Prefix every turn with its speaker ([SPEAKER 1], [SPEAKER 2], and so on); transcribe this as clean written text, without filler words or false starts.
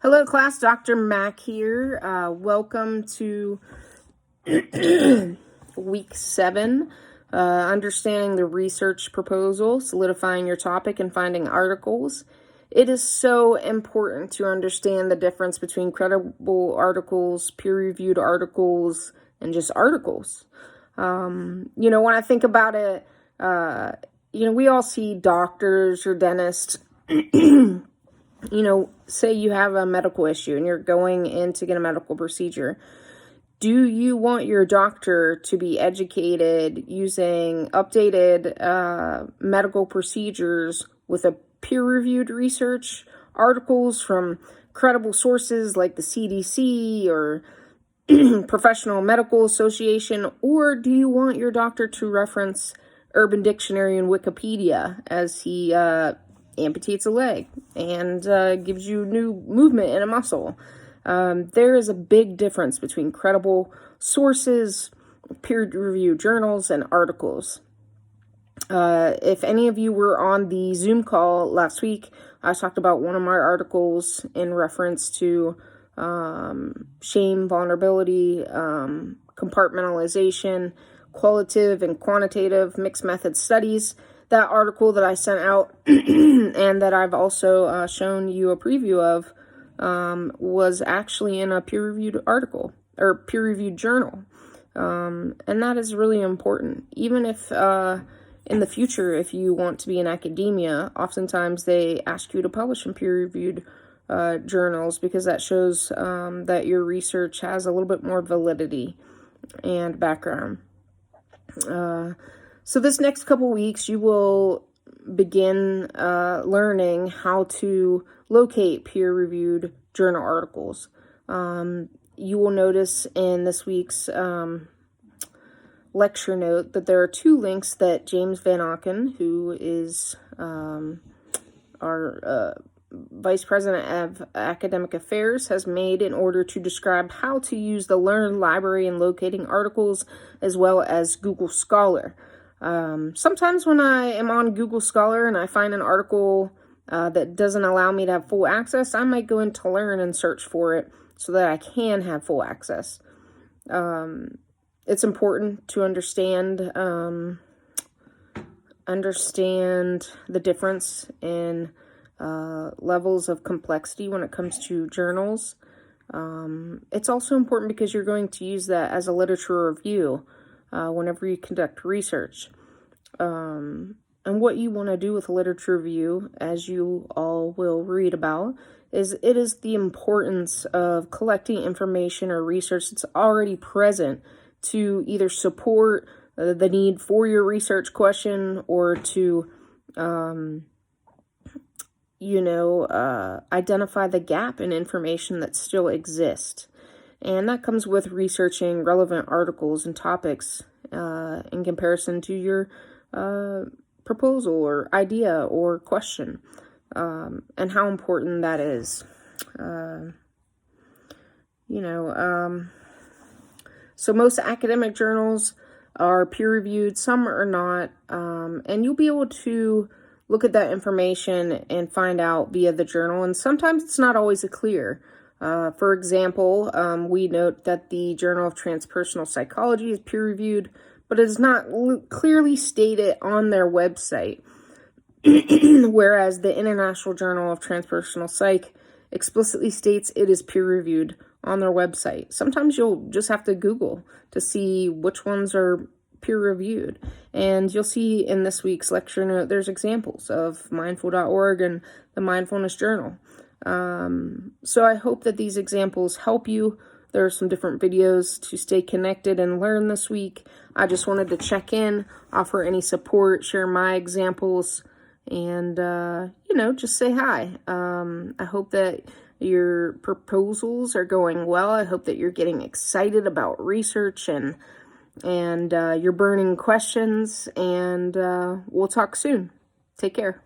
[SPEAKER 1] Hello class, Dr. Mack here. Welcome to week 7, understanding the research proposal, solidifying your topic, and finding articles. It is so important to understand the difference between credible articles, peer-reviewed articles, and just articles. When I think about it, we all see doctors or dentists say you have a medical issue and you're going in to get a medical procedure. Do you want your doctor to be educated using updated medical procedures with a peer-reviewed research articles from credible sources like the CDC or Professional Medical Association, or do you want your doctor to reference Urban Dictionary and Wikipedia as he amputates a leg and gives you new movement in a muscle? There is a big difference between credible sources, peer-reviewed journals, and articles. If any of you were on the Zoom call last week, I talked about one of my articles in reference to shame, vulnerability, compartmentalization, qualitative and quantitative mixed method studies. That article that I sent out and that I've also shown you a preview of was actually in a peer-reviewed article or peer-reviewed journal. And that is really important. Even if in the future, if you want to be in academia, oftentimes they ask you to publish in peer-reviewed journals because that shows that your research has a little bit more validity and background. So this next couple weeks, you will begin learning how to locate peer-reviewed journal articles. You will notice in this week's lecture note that there are 2 links that James Van Auken, who is our Vice President of Academic Affairs, has made in order to describe how to use the Learn Library in locating articles, as well as Google Scholar. Sometimes when I am on Google Scholar and I find an article that doesn't allow me to have full access, I might go into Learn and search for it so that I can have full access. It's important to understand the difference in levels of complexity when it comes to journals. It's also important because you're going to use that as a literature review whenever you conduct research. And what you want to do with a literature review, as you all will read about, is the importance of collecting information or research that's already present to either support the need for your research question or to identify the gap in information that still exists. And that comes with researching relevant articles and topics in comparison to your proposal or idea or question, and how important that is. So most academic journals are peer-reviewed, some are not, and you'll be able to look at that information and find out via the journal, and sometimes it's not always clear. For example, we note that the Journal of Transpersonal Psychology is peer-reviewed, but it is not clearly stated on their website, whereas the International Journal of Transpersonal Psych explicitly states it is peer-reviewed on their website. Sometimes you'll just have to Google to see which ones are peer-reviewed. And you'll see in this week's lecture note, there's examples of mindful.org and the Mindfulness Journal. So I hope that these examples help you. There are some different videos to stay connected and learn this week. I just wanted to check in, offer any support, share my examples, and, just say hi. I hope that your proposals are going well. I hope that you're getting excited about research and your burning questions, and we'll talk soon. Take care.